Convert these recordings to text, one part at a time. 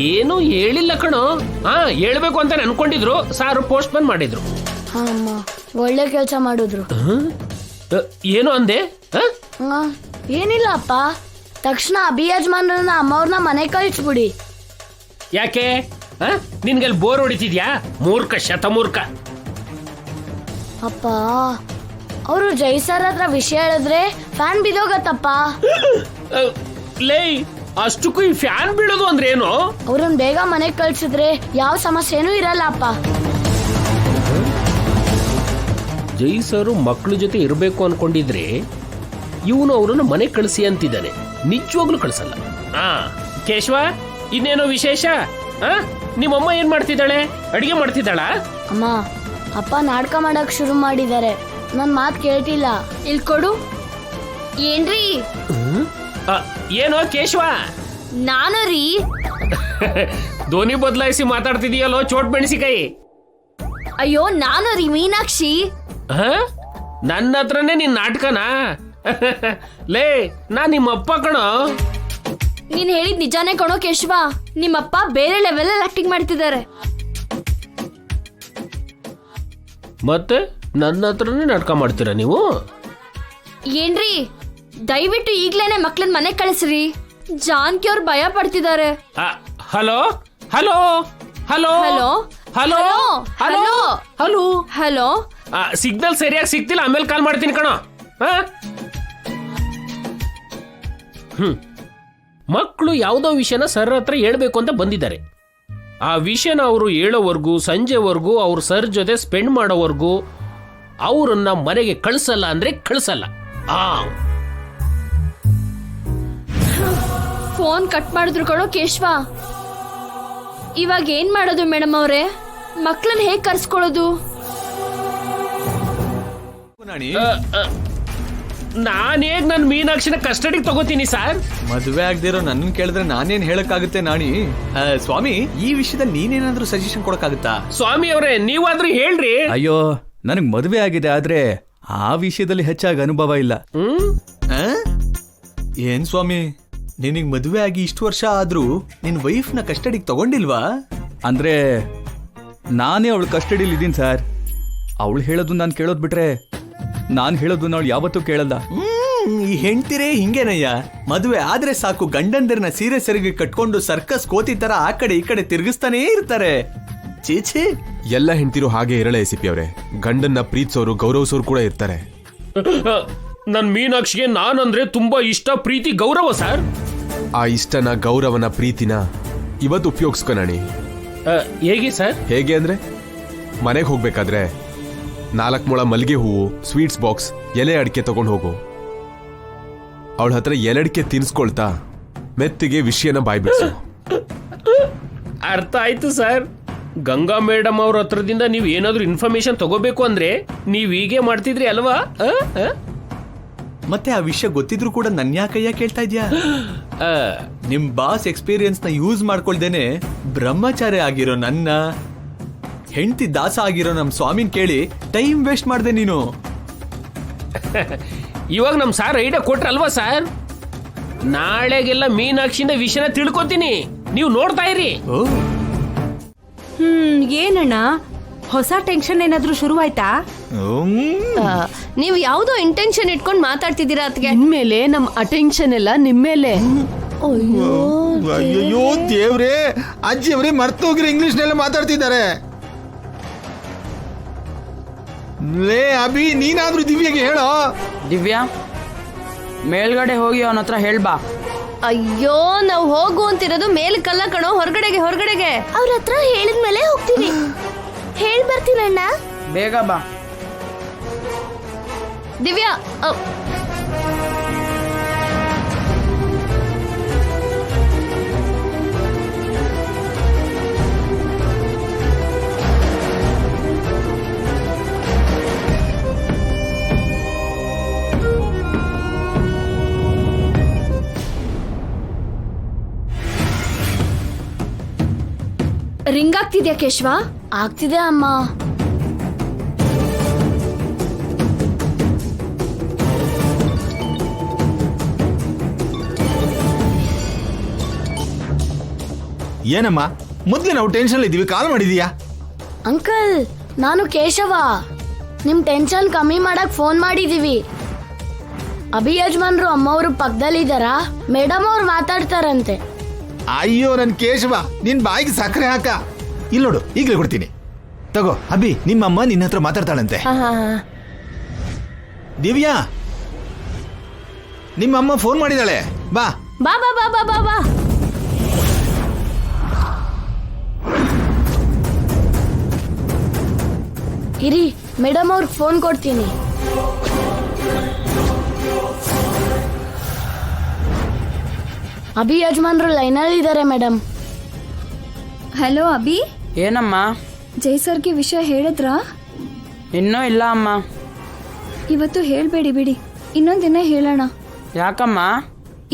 ಏನು ಹೇಳಿಲ್ಲ ಕಣೋ. ಹೇಳ್ಬೇಕು ಅಂತ ಅನ್ಕೊಂಡಿದ್ರು, ಸಾರು ಪೋಸ್ಟ್ ಮ್ಯಾನ್ ಮಾಡಿದ್ರು. ಅಮ್ಮ ಒಳ್ಳೆ ಕೆಲಸ ಮಾಡಿದ್ರು. ಏನು ಅಂದೆ? ಏನಿಲ್ಲ ಅಪ್ಪ, ತಕ್ಷಣ ಅಭಿ ಯಜಮಾನ್ರನ್ನ ಅಮ್ಮವ್ರನ್ನ ಮನೆ ಕಳಿಸ್ಬಿಡಿ. ಯಾಕೆ ನಿನ್ಗೆಲ್ ಬೋರ್ ಹೊಡಿತಿದ್ಯಾ? ಮೂರ್ಖ, ಶತಮೂರ್ಖ. ಅಪ್ಪ ಅವರು ಜೈ ಸರ್ ಹತ್ರ ವಿಷಯ ಹೇಳಿದ್ರೆ ಫ್ಯಾನ್ ಬಿದೋಗತ್ತಪ್ಪ. ಲೇ, ಅಷ್ಟಕ್ಕೂ ಈ ಫ್ಯಾನ್ ಬೀಳೋದು ಅಂದ್ರೆ ಏನು? ಅವ್ರನ್ನ ಬೇಗ ಮನೆಗೆ ಕಳ್ಸಿದ್ರೆ ಯಾವ ಸಮಸ್ಯೆನೂ ಇರಲ್ಲ ಅಪ್ಪ. ಜೈ ಸರು ಮಕ್ಕಳ ಜೊತೆ ಇರಬೇಕು ಅನ್ಕೊಂಡಿದ್ರೆ ಇವನು ಅವ್ರನ್ನ ಮನೆ ಕಳಿಸಿ ಅಂತಿದ್ದಾನೆ. ನಿಜವಾಗ್ಲೂ ಕಳ್ಸಲ್ಲ. ಕೇಶವ, ಇನ್ನೇನೋ ವಿಶೇಷ? ನಿಮ್ಮಮ್ಮ ಏನ್ ಮಾಡ್ತಿದ್ದಾಳೆ? ಅಡಿಗೆ ಮಾಡ್ತಿದ್ದಾಳ? ಅಮ್ಮ, ಅಪ್ಪ ನಾಟಕ ಮಾಡಕ್ ಶುರು ಮಾಡಿದ್ದಾರೆ. ನನ್ ಮಾತ್ ಕೇಳ್ತಿಲ್ಲ. ಇಲ್ಕೊಡು. ಏನ್ರಿ? ಏನೋ ಕೇಶವ? ನಾನು ರೀ. ಧ್ವನಿ ಬದಲಾಯಿಸಿ ಮಾತಾಡ್ತಿದೀಯಲ್ಲೋ ಚೋಟ್ ಮೆಣಸಿಕಾಯಿ. ಅಯ್ಯೋ ನಾನು ರೀ ಮೀನಾಕ್ಷಿ. ನನ್ನ ಹತ್ರನೇ ನಿನ್ ನಾಟಕನಾ? ಲೇ, ನಾ ನಿಮ್ಮಪ್ಪ ಕಣೋ. ನೀನ್ ಹೇಳಿದ್ ನಿಜಾನೇ ಕಣೋ ಕೇಶವ. ನಿಮ್ಮಪ್ಪ ಬೇರೆ ಲೆವೆಲ್ ಅಲ್ಲಿ ಆಕ್ಟಿಂಗ್ ಮಾಡ್ತಿದ್ದಾರೆ. ಮತ್ತೆ ನನ್ನ ಹತ್ರನೇ ನಾಟಕ ಮಾಡ್ತೀರಾ ನೀವು? ಏನ್ರಿ, ದಯವಿಟ್ಟು ಈಗ್ಲೇನೆ ಮಕ್ಳನ್ ಮನೆ ಕಳಿಸ್ರಿ. ಜಾನ್ಕಿ ಅವ್ರು ಭಯ ಪಡ್ತಿದ್ದಾರೆ. Hello hello hello hello hello hello hello hello. Signal ಸರಿಯಾಗಿ ಸಿಗ್ತಿಲ್ಲ, ಆಮೇಲೆ ಕಾಲ್ ಮಾಡ್ತೀನಿ ಕಣೋ. ಮಕ್ಕಳು ಯಾವುದೋ ವಿಷಯನ ಸರ್ ಹತ್ರ ಹೇಳ್ಬೇಕು ಅಂತ ಬಂದಿದ್ದಾರೆ. ಆ ವಿಷಯನ ಅವರು ಹೇಳೋವರೆಗೂ, ಸಂಜೆವರೆಗೂ ಅವ್ರ ಸರ್ ಜೊತೆ ಸ್ಪೆಂಡ್ ಮಾಡೋವರೆಗೂ ಅವರನ್ನ ಮನೆಗೆ ಕಳಿಸಲ್ಲ ಅಂದ್ರೆ ಕಳಿಸಲ್ಲ. ಫೋನ್ ಕಟ್ ಮಾಡಿದ್ರು ಕಣೋ ಕೇಶವ. ಇವಾಗ ಏನ್ ಮಾಡೋದು ಮೇಡಮ್ ಅವ್ರೆ? ಮಕ್ಳನ್ನ ಹೇಗ್ ಕರ್ಸ್ಕೊಳ್ಳೋದು? ನಾನೇಗ್ ನನ್ ಮೀನಾಕ್ಷಿನ ಕಸ್ಟಡಿಗೆ ತಗೋತೀನಿ ಸರ್. ಮದುವೆ ಆಗದಿರೋ ನನ್ನ ಕೇಳಿದ್ರೆ ನಾನೇನ್ ಹೇಳಕ್ಕಾಗುತ್ತೆ ನಾಣಿ? ಸ್ವಾಮಿ, ಈ ವಿಷಯದಲ್ಲಿ ನೀನೇನಾದ್ರೂ ಸಜೆಷನ್ ಕೊಡಕ್ಕಾಗುತ್ತಾ? ಸ್ವಾಮಿ ಅವರೇ, ನೀವಾದ್ರೂ ಹೇಳ್ರಿ. ಅಯ್ಯೋ, ನನಗ್ ಮದುವೆ ಆಗಿದೆ, ಆದ್ರೆ ಆ ವಿಷಯದಲ್ಲಿ ಹೆಚ್ಚಾಗಿ ಅನುಭವ ಇಲ್ಲ. ಏನ್ ಸ್ವಾಮಿ, ನಿನಗ್ ಮದುವೆ ಆಗಿ ಇಷ್ಟು ವರ್ಷ ಆದ್ರೂ ನಿನ್ ವೈಫ್ ನ ಕಸ್ಟಡಿಗೆ ತಗೊಂಡಿಲ್ವಾ? ಅಂದ್ರೆ ನಾನೇ ಅವಳು ಕಸ್ಟಡಿಲಿ ಇದ್ದೀನಿ ಸರ್. ಅವಳು ಹೇಳೋದು ನಾನು ಕೇಳೋದ್ ಬಿಟ್ರೆ ನಾನು ಹೇಳೋದು ಅವಳು ಯಾವತ್ತೂ ಕೇಳಲ್ಲ. ಈ ಹೆಂಡ್ತಿರೇ ಹಿಂಗೇನಯ್ಯ, ಮದುವೆ ಆದ್ರೆ ಸಾಕು ಗಂಡಂದಿರನ್ನ ಸೀರೆ ಸೆರಿಗೆ ಕಟ್ಕೊಂಡು ಸರ್ಕಸ್ ಕೋತಿ ತರ ಆ ಕಡೆ ಈ ಕಡೆ ತಿರುಗಿಸ್ತಾನೇ ಇರ್ತಾರೆ. ಚೀಚಿ, ಎಲ್ಲ ಹೆಂಡ್ತಿರು ಹಾಗೆ ಇರಲ್ಲ ಎಸಿಪಿ ಅವರೇ. ಗಂಡನ್ನ ಪ್ರೀತಿಸೋರು, ಗೌರವಿಸೋರು ಕೂಡ ಇರ್ತಾರೆ. ನನ್ ಮೀನಾಕ್ಷಿಗೆ ನಾನಂದ್ರೆ ತುಂಬಾ ಇಷ್ಟ, ಪ್ರೀತಿ, ಗೌರವ ಸರ್. ಆ ಇಷ್ಟನ, ಗೌರವನ, ಪ್ರೀತಿನ ಇವತ್ತು ಉಪಯೋಗಿಸ್ಕೊ ನಾಣಿ. ಹೇಗೆ ಸರ್? ಹೇಗೆ ಅಂದ್ರೆ, ಮನೆಗೆ ಹೋಗ್ಬೇಕಾದ್ರೆ 4 ಮೊಳ ಮಲ್ಲಿಗೆ ಹೂವು, ಸ್ವೀಟ್ಸ್ ಬಾಕ್ಸ್, ಎಲೆ ಅಡಿಕೆ ತಗೊಂಡು ಹೋಗು. ಅವಳ ಹತ್ರ ಎಲೆಡಿಕೆ ತಿನ್ಸ್ಕೊಳ್ತಾ ಮೆತ್ತಿಗೆ ವಿಷಯನ ಬಾಯ್ಬಿಡ್ಸು. ಅರ್ಥ ಆಯ್ತು ಸರ್. ಗಂಗಾ ಮೇಡಮ್ ಅವ್ರ ಹತ್ರದಿಂದ ನೀವ್ ಏನಾದ್ರೂ ಇನ್ಫಾರ್ಮೇಶನ್ ತಗೋಬೇಕು ಅಂದ್ರೆ ನೀವ್ ಹೀಗೆ ಮಾಡ್ತಿದ್ರಿ ಅಲ್ವಾ? ಮತ್ತೆ ಆ ವಿಷಯ ಗೊತ್ತಿದ್ರು ಕೂಡ ನನ್ ಯಾಕಯ್ಯ ಕೇಳ್ತಾ ಇದ್ಯಾ? ನಿಮ್ ಬಾಸ್ ಎಕ್ಸ್ಪೀರಿಯನ್ಸ್ ನ ಯೂಸ್ ಮಾಡ್ಕೊಳ್ದೇನೆ ಬ್ರಹ್ಮಚಾರಿ ಆಗಿರೋ ನನ್ನ, ಹೆಂಡತಿ ದಾಸ ಆಗಿರೋ ನಮ್ ಸ್ವಾಮಿನ್ ಕೇಳಿ ಟೈಮ್ ವೇಸ್ಟ್ ಮಾಡ್ದೆ ನೀನು. ಇವಾಗ ನಮ್ ಸಾರ್ ಐಡಿಯಾ ಕೊಟ್ರಲ್ವಾ ಸರ್? ನಾಳೆಗೆಲ್ಲ ಮೀನಾಕ್ಷಿಂದ ವಿಷಯನ ತಿಳ್ಕೊತೀನಿ, ನೀವು ನೋಡ್ತಾ ಇರಿ. ಏನಣ್ಣ, ಹೊಸ ಟೆನ್ಷನ್ ಏನಾದ್ರೂ ಶುರುವಾಯ್ತಾ? ನೀವು ಯಾವ್ದೋ ಇಂಟೆನ್ಷನ್ ಇಟ್ಕೊಂಡು ಮಾತಾಡ್ತಿದ್ದೀರಾ ಅತ್ಗೆ. ಇನ್ಮೇಲೆ ನಮ್ ಅಟೆನ್ಷನ್ ಎಲ್ಲ ನಿಮ್ಮೇಲೆ. ಅಯ್ಯೋ ದೇವ್ರೇ, ಅಜ್ಜಿಯವ್ರೆ ಮರ್ತೋಗಿರಿ, ಇಂಗ್ಲಿಷ್ ನಲ್ಲಿ ಮಾತಾಡ್ತಿದ್ದಾರೆ. ಲೇ ಅಭಿ, ನೀನಾದ್ರೂ ದಿವ್ಯಗೆ ಹೇಳೋ. ದಿವ್ಯಾ, ಮೇಲ್ಗಡೆ ಹೋಗಿ ಅವನ ಹತ್ರ ಹೇಳ್ಬಾ. ಅಯ್ಯೋ, ನಾವು ಹೋಗು ಅಂತಿರೋದು ಮೇಲಕ್ಕಲ್ಲ ಕಣೋ, ಹೊರಗಡೆಗೆ. ಅವ್ರ ಹತ್ರ ಹೇಳಿದ್ಮೇಲೆ ಹೋಗ್ತೀನಿ. ಹೇಳ್ ಬರ್ತೀನಣ್ಣ. ಬೇಗ ಬಾ. ದಿವ್ಯಾ, ರಿಂಗ್ ಆಗ್ತಿದ್ಯಾ ಕೇಶವ? ಆಗ್ತಿದೆ ಅಮ್ಮ. ಏನಮ್ಮ ಮೊದ್ಲು ನಾವು ಟೆನ್ಷನ್ ಇದ್ದೀವಿ, ಕಾಲ್ ಮಾಡಿದೀಯಾ? ಅಂಕಲ್, ನಾನು ಕೇಶವ. ನಿಮ್ ಟೆನ್ಷನ್ ಕಮ್ಮಿ ಮಾಡಕ್ ಫೋನ್ ಮಾಡಿದೀವಿ. ಅಭಿ ಯಜಮಾನ್ರು ಅಮ್ಮವ್ರು ಪಕ್ಕದಲ್ಲಿದ್ದಾರಾ? ಮೇಡಮ್ ಅವ್ರು ಮಾತಾಡ್ತಾರಂತೆ. ಅಯ್ಯೋ ನನ್ ಕೇಶವ, ನಿನ್ ಬಾಯಿಗೆ ಸಕ್ಕರೆ ಹಾಕ. ಇಲ್ಲಿ ನೋಡು, ಈಗಲೇ ಕೊಡ್ತೀನಿ. ತಗೋ ಅಭಿ, ನಿಮ್ಮಮ್ಮ ನಿನ್ನ ಹತ್ರ ಮಾತಾಡ್ತಾಳಂತೆ. ದಿವ್ಯಾ, ನಿಮ್ಮಮ್ಮ ಫೋನ್ ಮಾಡಿದಾಳೆ, ಬಾ. ಬಾ ಬಾ ಬಾ ಬಾ ಬಾ ಬಾ. ಇರಿ, ಮೇಡಮ್ ಅವ್ರಿಗೆ ಫೋನ್ ಕೊಡ್ತೀನಿ. ಅಭಿ ಯಜಮಾನ್ರು ಲೈನಲ್ಲಿ ಇದ್ದಾರೆ ಮೇಡಮ್. ಹಲೋ ಅಭಿ, ಏನಮ್ಮ? ಜೈ ಸರ್ಗೆ ವಿಷಯ ಹೇಳಿದ್ರಾ? ಇನ್ನೂ ಇಲ್ಲ ಅಮ್ಮ. ಇವತ್ತು ಹೇಳ್ಬೇಡಿ ಬಿಡಿ, ಇನ್ನೊಂದಿನ ಹೇಳೋಣ. ಯಾಕಮ್ಮ?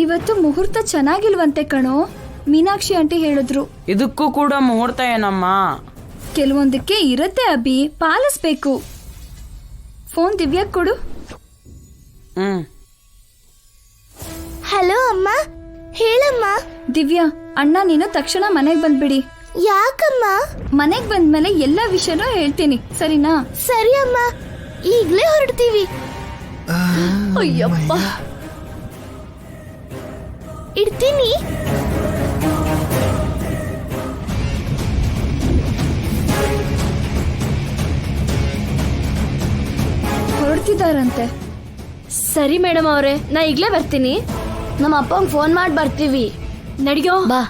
ಇವತ್ತು ಮುಹೂರ್ತ ಚೆನ್ನಾಗಿಲ್ವಂತೆ ಕಣೋ, ಮೀನಾಕ್ಷಿ ಆಂಟಿ ಹೇಳಿದ್ರು. ಇದಕ್ಕೂ ಕೂಡ ಮುಹೂರ್ತ ಏನಮ್ಮ? ಕೆಲವೊಂದಕ್ಕೆ ಇರತ್ತೆ ಅಭಿ, ಪಾಲಿಸ್ಬೇಕು. ಫೋನ್ ದಿವ್ಯಾ ಕೊಡು. ಹಲೋ ಅಮ್ಮ, ಹೇಳಮ್ಮ. ದಿವ್ಯಾ, ಅಣ್ಣ ನೀನು ತಕ್ಷಣ ಮನೆಗೆ ಬಂದ್ಬಿಡಿ. ಯಾಕಮ್ಮ? ಮನೆಗೆ ಬಂದ್ಮೇಲೆ ಎಲ್ಲಾ ವಿಷಯನೂ ಹೇಳ್ತೀನಿ, ಸರಿನಾ? ಸರಿ ಅಮ್ಮ, ಈಗ್ಲೇ ಹೊರಡ್ತೀವಿ. ಅಯ್ಯಪ್ಪ, ಇಡ್ತೀನಿ. ಹೊರಡ್ತಿದಾರಂತೆ. ಸರಿ ಮೇಡಮ್ ಅವ್ರೆ, ನಾ ಈಗ್ಲೇ ಬರ್ತೀನಿ. ನಮ್ಮ ಅಪ್ಪಂಗೆ ಫೋನ್ ಮಾಡಿ ಬರ್ತೀವಿ. ನಡಿಯೋ ಬಾ.